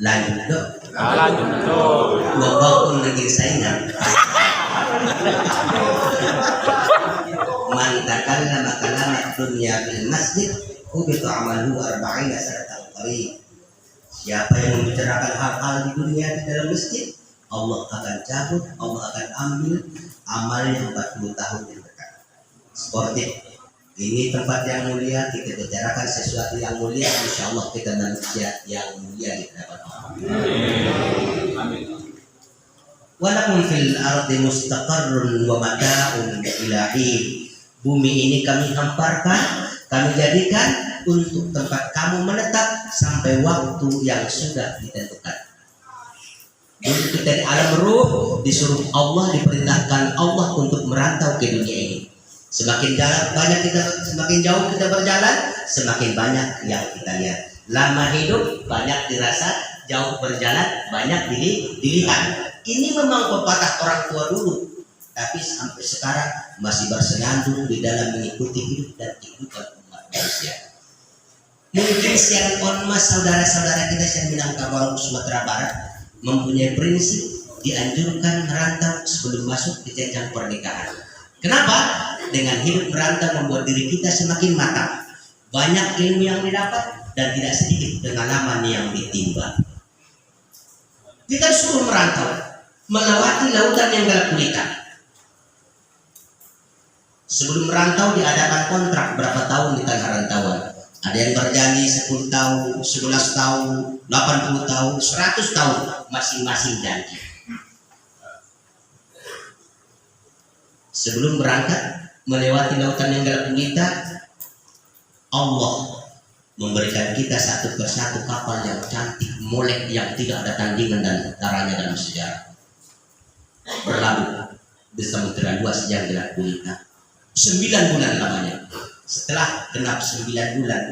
Lanjut dong. Lanjut dong. Walaupun lagi saingan. Man takallama kalamat dunya fil masjid kubitu amalu arba'ina sanatan qarib. Siapa yang membicarakan hal-hal di dunia di dalam masjid, Allah akan cabut, Allah akan ambil amalnya 40 tahun yang dekat. Seperti ini tempat yang mulia, kita bicarakan sesuatu yang mulia, insya Allah kita manusia yang mulia di hadapan Allah. Amin. Walakum fil ardi mustaqarrun wa mata'un ilahi. Bumi ini kami hamparkan, kami jadikan untuk tempat kamu menetap sampai waktu yang sudah ditentukan. Dulu kita di alam ruh disuruh Allah, diperintahkan Allah untuk merantau ke dunia ini. Semakin jauh kita berjalan, semakin banyak yang kita lihat. Lama hidup banyak dirasa, jauh berjalan banyak dilihat. Ini memang pepatah orang tua dulu, tapi sampai sekarang masih bersenandung di dalam mengikuti hidup dan kehidupan umat manusia. Mungkin siang ormas saudara-saudara kita yang Minangkabau Sumatera Barat mempunyai prinsip dianjurkan merantau sebelum masuk ke jenjang pernikahan. Kenapa? Dengan hidup merantau membuat diri kita semakin matang, banyak ilmu yang didapat dan tidak sedikit pengalaman yang ditimba. Kita suruh merantau, melewati lautan yang gelap gulita. Sebelum merantau diadakan kontrak berapa tahun di tanah rantauan. Ada yang berjanji 10 tahun, 11 tahun, 80 tahun, 100 tahun, masing-masing janji. Sebelum berangkat melewati lautan yang gelap gulita, Allah memberikan kita satu persatu kapal yang cantik, molek, yang tidak ada tandingan dan taranya dalam sejarah. Berlabuh di samudera luas yang gelap gulita 9 bulan lamanya. Setelah genap 9 bulan,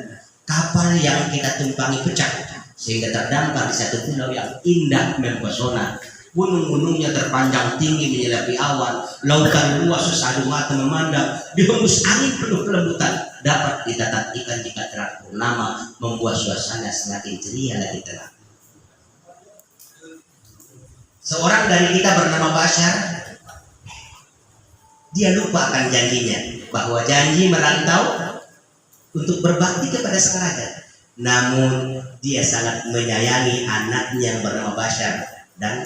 kapal yang kita tumpangi pecah sehingga terdampar di satu pulau yang indah mempesona. Gunung-gunungnya terpanjang tinggi menyelipi awan, lautan luas sesadu mata memandang, dihembus angin penuh kelembutan. Dapat ditatap ikan jika terang purnama, membuat suasana semakin ceria lagi tenang. Seorang dari kita bernama Bashar, dia lupa akan janjinya, bahwa janji merantau untuk berbakti kepada sang raja. Namun dia sangat menyayangi anaknya yang bernama Bashar dan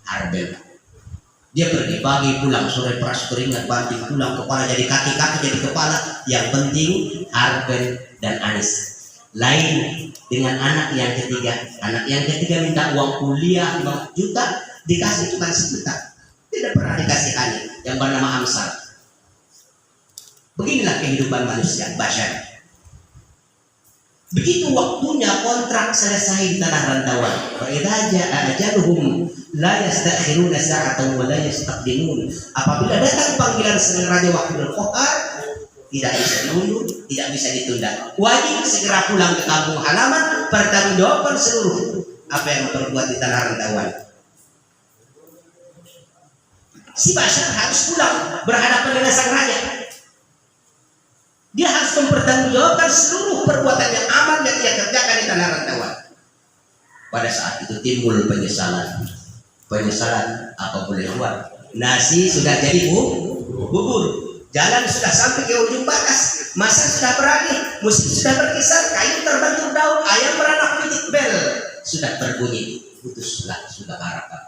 Arbel. Dia pergi pagi, pulang sore, peras keringat, banting tulang, kepala jadi kaki, kaki jadi kepala. Yang penting Arbel dan Anis. Lain dengan anak yang ketiga. Anak yang ketiga minta uang kuliah 5 juta, dikasih cuma 1 juta. Tidak pernah dikasih Anis yang bernama Amsal. Beginilah kehidupan manusia, Bashar. Begitu waktunya kontrak selesai di tanah rantauan, fa idza jaa ajaluhum la yastakhiruna sa'atan wa la yastaqdimun. Apabila datang panggilan sang raja Wahidul Qahar, tidak bisa diundur, tidak bisa ditunda. Wajib segera pulang ke kampung halaman, pertanggungjawabkan seluruh apa yang terbuat di tanah rantauan. Si Bashar harus pulang berhadapan dengan sang raja. Dia harus mempertanggungjawabkan seluruh perbuatan yang aman yang ia kerjakan di tanah rantauan. Pada saat itu timbul penyesalan. Penyesalan apa boleh buat? Nasi sudah jadi bubur. Jalan sudah sampai ke ujung batas. Masa sudah beralih, musik sudah berkisar, kayu terbentur daun, ayam beranak pitik bel sudah berbunyi. Putuslah sudah harapan.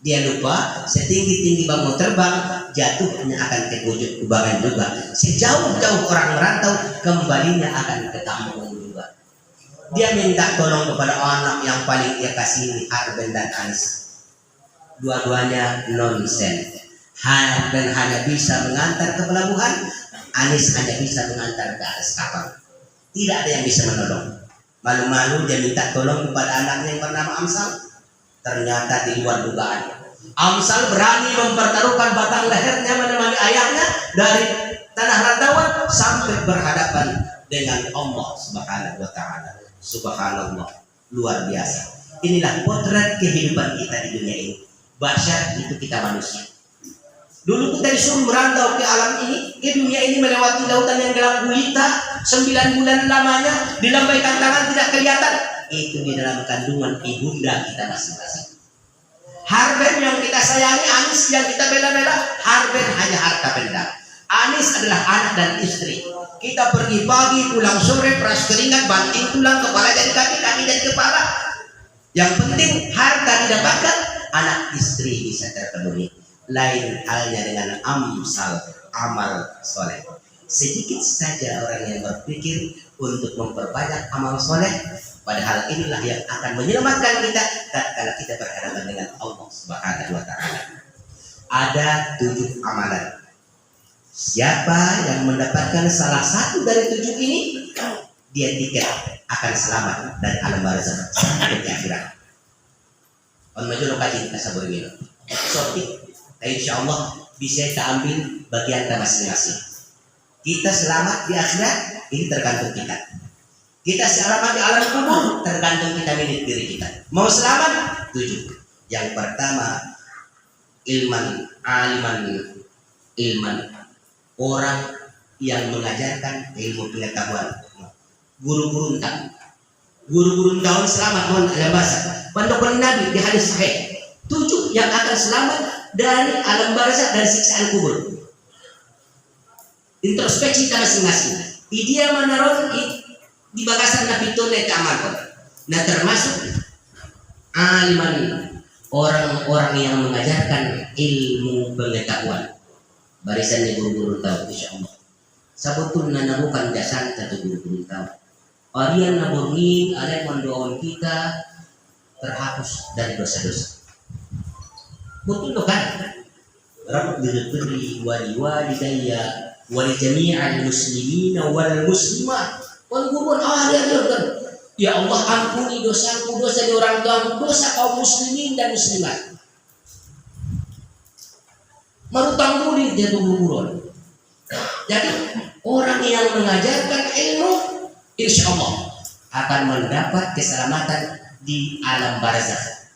Dia lupa setinggi-tinggi bangau terbang, jatuhnya akan ke pojok kubangan juga. Sejauh-jauh orang merantau, kembalinya akan ke kampung juga. Dia minta tolong kepada anak yang paling ia kasihi, Arbel dan Anis. Dua-duanya nonsen. Arbel hanya bisa mengantar ke pelabuhan, Anis hanya bisa mengantar ke atas kapal. Tidak ada yang bisa menolong. Malu-malu dia minta tolong kepada anaknya yang bernama Amsal. Ternyata di luar dugaan. Amsal berani mempertaruhkan batang lehernya menemani ayahnya dari tanah rantauan sampai berhadapan dengan Allah Subhanahu wa taala. Subhanallah, luar biasa. Inilah potret kehidupan kita di dunia ini. Bashar itu kita manusia. Dulu kita disuruh merantau ke alam ini, ke dunia ini, melewati lautan yang gelap gulita 9 bulan lamanya, dilambaikan tangan tidak kelihatan. itu di dalam kandungan ibunda kita masing-masing. Harben yang kita sayangi, Anis yang kita bela-bela, Harben hanya harta benda. Anis adalah anak dan istri. Kita pergi pagi, pulang sore, peras keringat, banting tulang, kepala jadi kaki, kaki jadi kepala. Yang penting harta didapatkan, anak istri bisa terpenuhi. Lain halnya dengan amal soleh. Sedikit saja orang yang berpikir untuk memperbanyak amal soleh, padahal inilah yang akan menyelamatkan kita tatkala kita berhadapan dengan Allah Subhanahu wa taala. Ada 7 amalan. Siapa yang mendapatkan salah satu dari 7 ini, dia tiket akan selamat dari alam barzakh sampai ke akhirat. On maju lokasi kasabur ini. Sotik, insyaallah bisa kita ambil bagian masing-masing. Kita selamat di akhirat, ini tergantung kita. Kita selamat di alam kubur, tergantung kita milik diri kita. Mau selamat? 7. Yang pertama, ilman, orang yang mengajarkan ilmu pengetahuan. Guru-guru tahun selamat mohon ada bahasa. Panduan Nabi di hadis sahih. 7 yang akan selamat dari alam barzakh dan siksaan kubur. Introspeksi kita masing-masing. Dia menaruh di bagasan Nabi itu amalkan. Nah termasuk aliman, orang-orang yang mengajarkan ilmu pengetahuan. Barisannya guru-guru tahu insyaallah. Sabutulna nabukan jasan satu guru-guru tahu. Arian nabungin, ada yang mendoakan kita terhapus dari dosa-dosa. Betul kan? Rabb birri wali daya wali jami'al muslimin wal muslimat. Ya Allah ampuni dosaku, dosa di orang tua, dosa kaum muslimin dan muslimat. Marutang budi dia guru. Jadi orang yang mengajarkan ilmu, insya Allah akan mendapat keselamatan di alam barzakh.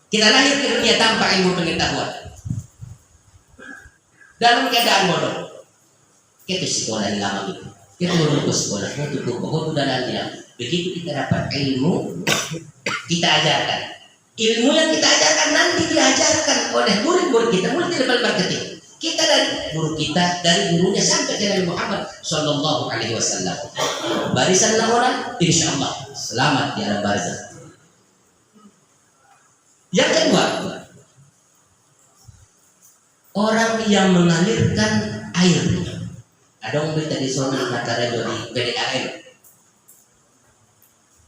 Kita lahir ke dunia tanpa ilmu pengetahuan, dalam keadaan bodoh. Kita sekolah yang lama itu, kita bodoh ke sekolah, bodoh dan dia. Begitu kita dapat ilmu, kita ajarkan. Ilmu yang kita ajarkan nanti diajarkan oleh murid-murid kita, multi level marketing. Kita dari guru kita, dari gurunya sampai ke Nabi Muhammad Sallallahu Alaihi Wasallam. Barisan orang, insya Allah selamat di alam barzakh. Yang kedua, orang yang mengalirkan air. Ada orang berita di sana antara di PDAM.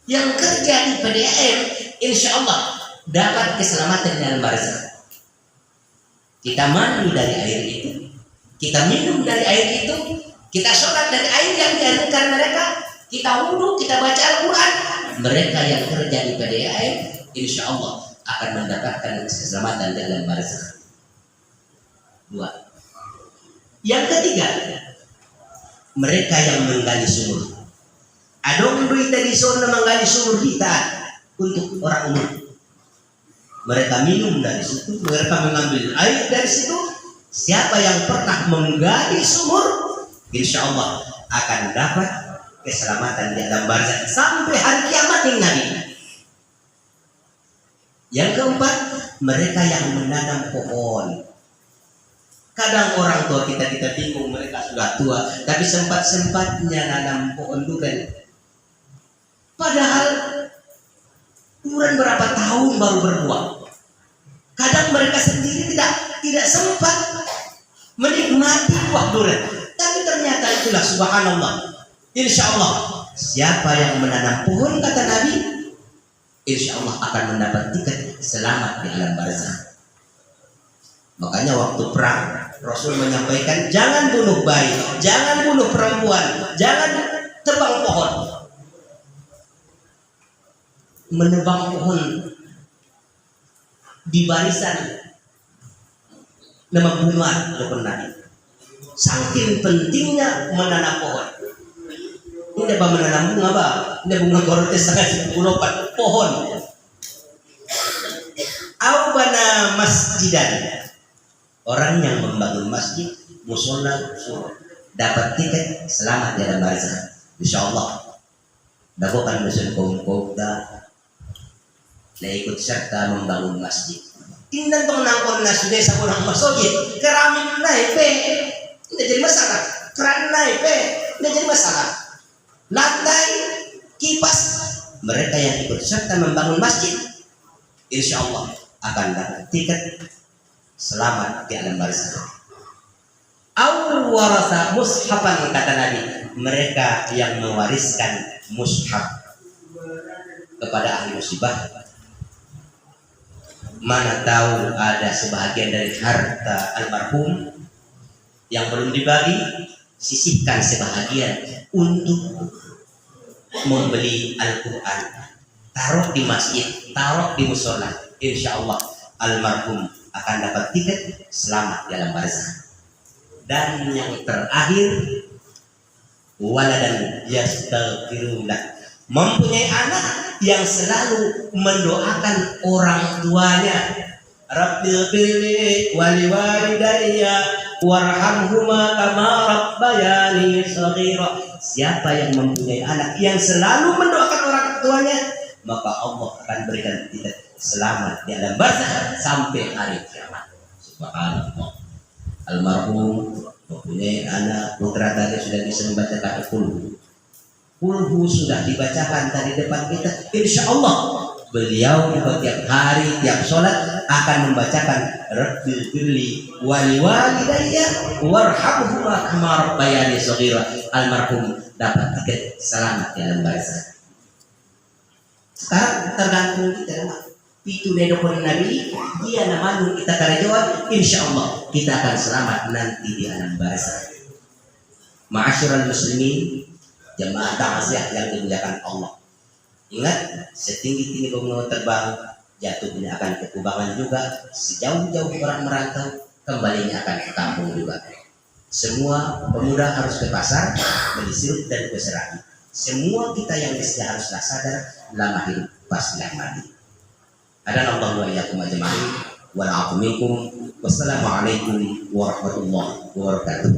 Yang kerja di PDAM, insya Allah dapat keselamatan dalam barzakh. Kita mandi dari air itu, kita minum dari air itu, kita sholat dari air yang diajarkan mereka, kita wudhu, kita baca Al-Quran. Mereka yang kerja di PDAM, insya Allah akan mendapatkan keselamatan dalam barzakh. 2. Yang ketiga, mereka yang menggali sumur. Adong duit di sana menggali sumur kita untuk orang umum. Mereka minum dari situ, mereka mengambil air dari situ. Siapa yang pernah menggali sumur, insya Allah akan dapat keselamatan di alam barzakh sampai hari kiamat yang Nabi. Yang keempat, mereka yang menanam pohon. Kadang orang tua kita bingung, mereka sudah tua, tapi sempat-sempatnya nanam pohon durian. Padahal durian berapa tahun baru berbuah. Kadang mereka sendiri tidak sempat menikmati buah durian. Tapi ternyata itulah subhanallah. Insya Allah siapa yang menanam pohon kata Nabi, insya Allah akan mendapat tiket selamat di alam barzakh. Makanya waktu perang Rasul menyampaikan jangan bunuh bayi, jangan bunuh perempuan, jangan tebang pohon. Menebang pohon di barisan nama bunga itu Nabi. Saking pentingnya menanam pohon. Ini apa menanam bunga apa? Ini bunga korotes sangat pulopan pohon. Aubana masjidan. Orang yang membangun masjid, musola, dapat tiket selamat di dalam barzakh. Insyaallah. dagokan musun kaum na ikut serta membangun masjid. Indan tong nangkon na sudah sa orang masjid, keramin na ipe, tidak jadi masalah. Keran na ipe, tidak jadi masalah. Lantai, kipas, mereka yang ikut serta membangun masjid, insya Allah akan dapat tiket selamat di alam barzakh. Aw warasa mushafan, kata Nabi, mereka yang mewariskan mushaf kepada ahli musibah. Mana tahu ada sebahagian dari harta almarhum yang belum dibagi, sisihkan sebahagian untuk membeli Al-Quran, taruh di masjid, taruh di musola. Insya Allah almarhum akan dapat tiket selamat dalam barzakh. Dan yang terakhir, waladan yastaghfirullah, mempunyai anak yang selalu mendoakan orang tuanya. Rabbil firli wali walidayya warhamhuma kama rabbayani shaghira. Siapa yang mempunyai anak yang selalu mendoakan orang tuanya, maka Allah akan berikan kita selamat di alam barzakh sampai hari kiamat. Subhanallah. Almarhum mempunyai anak, putra tadi sudah bisa membaca kulhu sudah dibacakan tadi depan kita. Insya Allah beliau tiap hari, tiap sholat akan membacakan Rabbil firli wali walidayya warhamhuma kama rabbayani shaghira. Almarhum dapat tiket selamat di alam barzakh. Sekarang tergantung kita. Itu nedokon Nabi, dia namanya kita karejauhan, insya Allah kita akan selamat nanti di alam barzakh. Ma'asyiral muslimin, jamaah ta'ziah yang dimuliakan Allah. Ingat, setinggi-tinggi gunung terbang, jatuhnya akan ke kubangan juga. Sejauh-jauh orang merantau, kembalinya akan ke kampung juga. Semua pemuda harus ke pasar, beli sirup dan ke serabi. Semua kita yang haruslah sadar, lama hidup pastilah mati. Adana Allah wa iyyakum ajma'in wa la'afu minkum. Wassalamualaikum warahmatullahi wabarakatuh.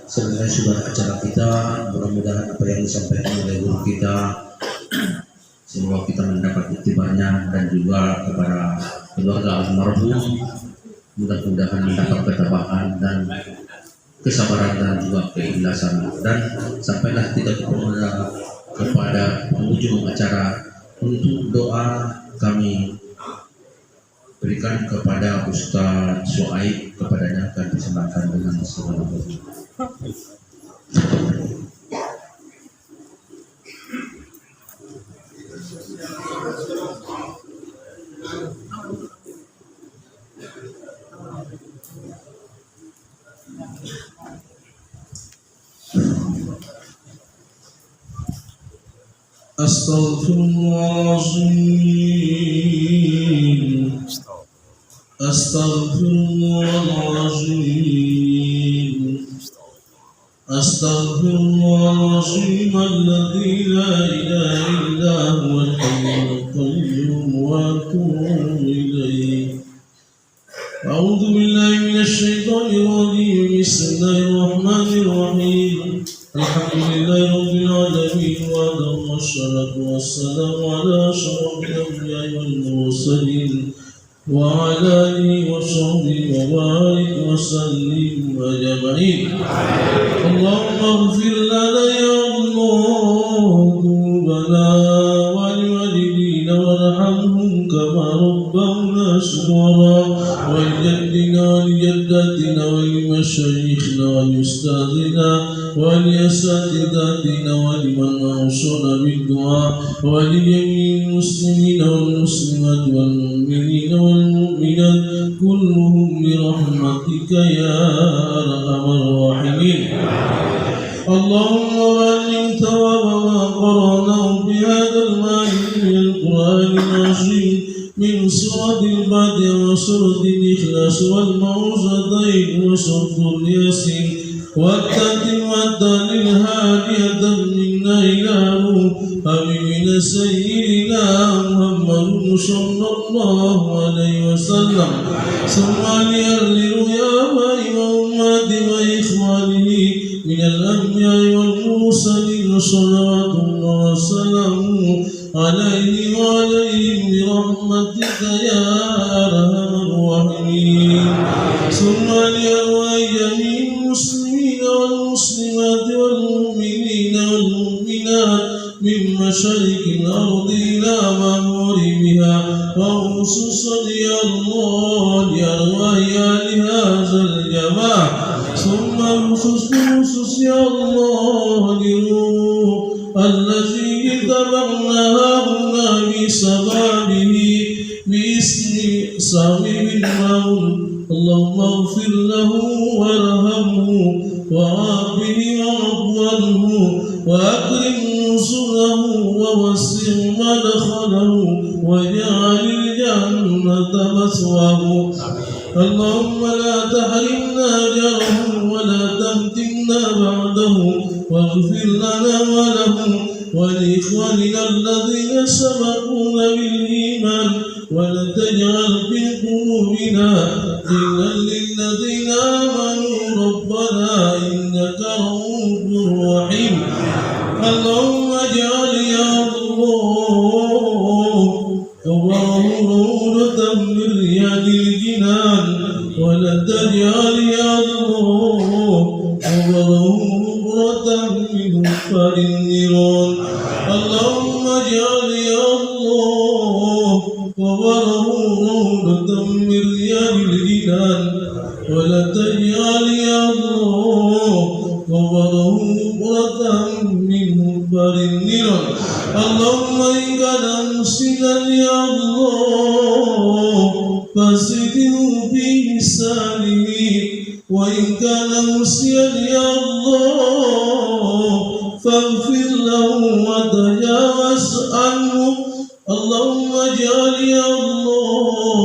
Sebenarnya sudah acara kita, mudah-mudahan apa yang disampaikan oleh guru kita semoga kita mendapat iktibarnya, dan juga kepada keluarga almarhum mudah-mudahan mendapat ketabahan dan kesabaran dan juga keikhlasan. Dan sampailah kita kepada penghujung acara. Untuk doa kami berikan kepada Ustaz Suaib, kepadanya akan disampaikan dengan segala bentuk. Astaghfirullahaladzim, astaghfirullahaladzim, astaghfirullahaladzim, alladzi la ilaha illa huwal hayyul qayyum wa atubu ilaih. A'udzu billahi minasy syaithanir rajim. Bismillahirrahmanirrahim. Alhamdulillahi rabbil alamin wa wassalatu wassalamu ala asyrafil anbiya'i wal mursalin wa ala alihi wa sahbihi wa barik wa sallim ajma'in. Allahumma ighfir lana ya Allah dhunubana wa liwalidina warhamhum kama rabbawna shighara wa lijaddina wa lijaddatina wa limashayikhina wa liustadhina ولأساتذتنا ولمن أوصانا بالدعاء ولجميع المسلمين والمسلمات والمؤمنين والمؤمنات كلهم برحمتك يا أرحم الراحمين. اللهم بلغ ثواب ما قرأناه بهذا المعين من القرآن العظيم من سورة الفاتحة وسورة الإخلاص والمعوذتين وسورة الياسين والتتمة للهادية منا إلى روح حبيبنا سيدنا محمد صلى الله عليه وسلم ثم لأهل رؤيا وأمهات وإخوانه من الأنبياء المرسلين صلوات الله وسلامه عليه وعليهم برحمتك يا أرحم الراحمين. ثم لأرواح جميع المسلمين والمسلمات والمؤمنين والمؤمنات من مشارق الأرض إلى مغاربها، وخصوصا يا الله لأرواح أهل هذا الجماعة، ثم بخصوص يا الله لروح الذي اتبعناها هنا بسببه باسم صاحب الموت. اللهم اغفر له وارحمه وعافه وعفو وأكرم نزله ووسع مدخله واجعل الجنة مثواه. اللهم لا تحرمنا أجره ولا تفتنا بعده، واغفر لنا وله ولإخواننا الذين سبقونا بالإيمان، ولا تجعل في قلوبنا غلا للذين آمنوا ربنا إنك رؤوف رحيم. اللهم اجعل يا الله قبره من رياض الجنان، ولا تجعل يا الله قبره من نار النيران. اللهم اجعل يا الله قبره من رياض الجنان، ولا تجعل يا الله قبره من نار النيران. اللهم إن كان مسلما يا الله فزده في لسانه، وإن كان مسيا يا الله فاغفر له وتجاوز عنه. اللهم اجعل يا الله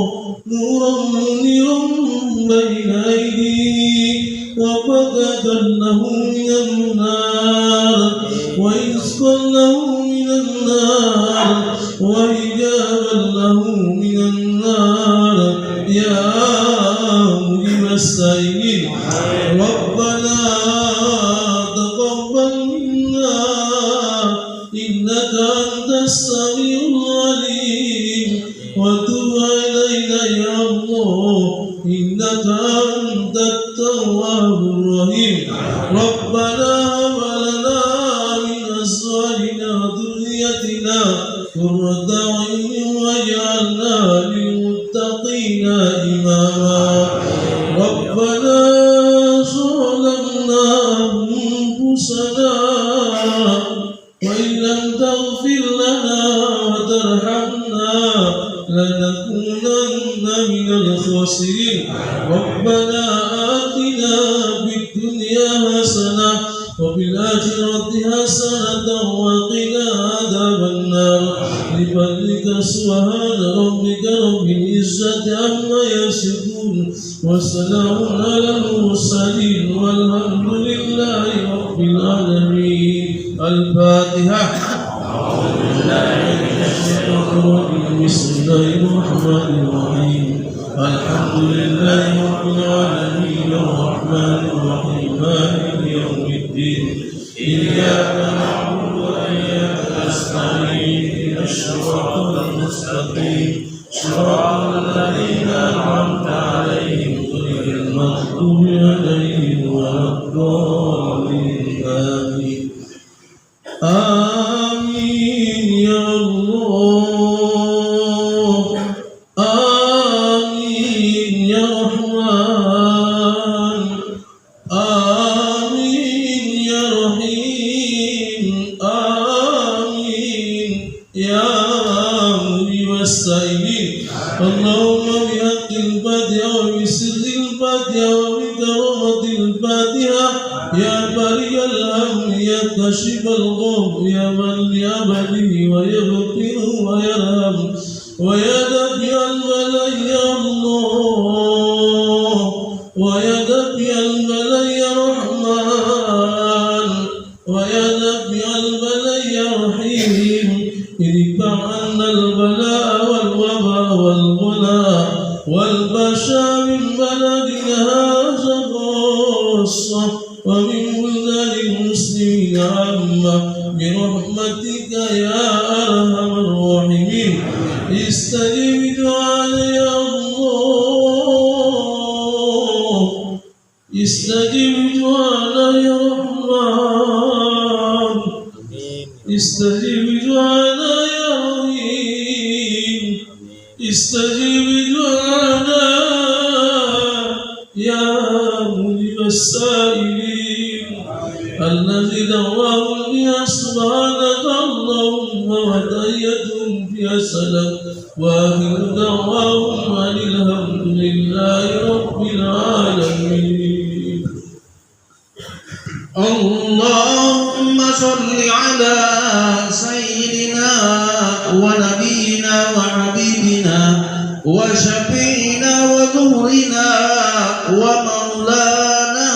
نورا منيرا بين أيديه وبغدا له من النار، ورزقا له من النار، وحجابا له من النار يا مجيب السائلين. ربنا تقبل منا إنك أنت السميع العليم، وتب علينا يا الله إنك أنت التواب الرحيم. ربنا هب لنا من أزواجنا وذريتنا قرة أعين واجعلنا للمتقين إماما. ربنا ظلمنا أنفسنا وإن لم تغفر لنا وترحمنا لنكونن من الخاسرين. ربنا آتنا في الدنيا حسنة وفي الآخرة حسنة وقنا عذاب النار. بفضلك سبحان ربك رب العزة عما يصفون، وسلام على المرسلين والحمد لله رب العالمين. الفاتحة. بسم الله الرحمن الرحيم. الحمد لله رب العالمين الرحمن الرحيم مالك يوم الدين. إياك نعبد وإياك نستعين اهدنا الصراط المستقيم صراط الذين أنعمت عليهم غير المغضوب عليهم ولا الضالين. آمين آمين يا الله. آمين يا رحمن. آمين يا رحيم. آمين يا مجيب السائلين. اللهم بحق الفاتحة وبسر الفاتحة وبكرامة الفاتحة يا بريء الهم يا كاشف الغم يا من لأبده ويغفر ويرحم ويا دافع البلاء يا الله، ويا دافع البلاء يا رحمن، ويا دافع البلاء يا رحيم. ادفع عنا البلاء والوباء والغلاء والبشا من بلدنا هذا خاصة ومن بلدان المسلمين عامة. برحمتك يا أرحم الراحمين استجب دعانا يا الله استجب دعانا يا رحمن استجب دعانا يا رحيم استجب دعانا يا مجيب السائلين الذي دعواه بها سبحانك اللهم وتحيتهم فيها سلام واخر دعواهم ان الحمد لله رب العالمين. اللهم صل على سيدنا ونبينا وحبيبنا وشفينا وظهرنا ومولانا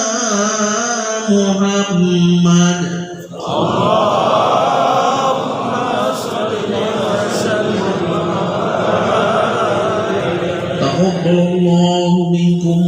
محمد. تقبل الله منكم